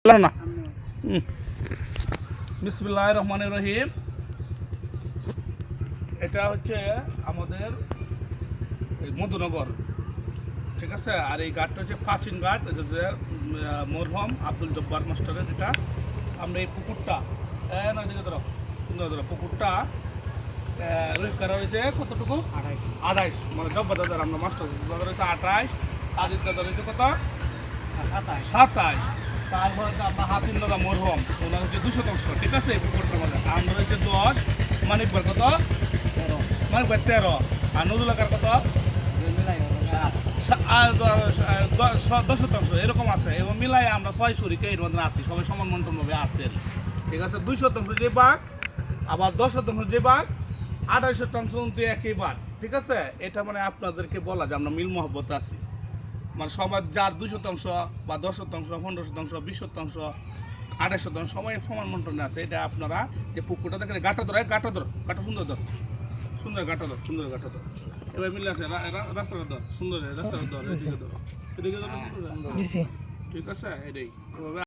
না বিসমিল্লাহির রহমানির রহিম। এটা হচ্ছে আমাদের মধুনগর, ঠিক আছে। আর এই ঘাটটা হচ্ছে প্রাচীন ঘাট, এটা যে মরহম আব্দুল জব্বার মাস্টারের। এটা আমরা এই পুকুরটা নদীকে ধরো সুন্দর ধরো পুকুরটা করা হয়েছে কতটুকু 28, মানে জব্বার দাদার আমরা মাস্টার দাদা রয়েছে 28, আদিত দাদা রয়েছে কত 27। তারপরে আমরা হাতিম দাদা মরহম ওনার হচ্ছে 200, ঠিক আছে। এই পুকুরটার মধ্যে আমরা রয়েছে 10, মানিকবার কত 13, মানিকবার 13, আর নজুলাকার কত 10%, এরকম আছে। এবং মিলাই আমরা 6 শরীকে এর মধ্যে আছি, সবাই সমান মন্টনভাবে আছেন, ঠিক আছে। 2% যে বাঘ, আবার 10% যে বাঘ, 28% একই বাঘ, ঠিক আছে। এটা মানে আপনাদেরকে বলা যে আমরা মিল মহব্বত আছি, মানে সবার যার 2% বা 10%, 15%, 20%, 28%, সবাই সমান মন্টনে আছে। এটা আপনারা যে পুকুরটা দেখেন, গাটা ধরো, গাটা সুন্দর ধর, সুন্দর গাটা ধর, সুন্দর গাটা ধর। এবার মিলে আছে রাস্তাটা ধর, সুন্দর রাস্তাটা ধর, এদিকে ধর, এদিকে ধর, ঠিক আছে। এটাই এভাবে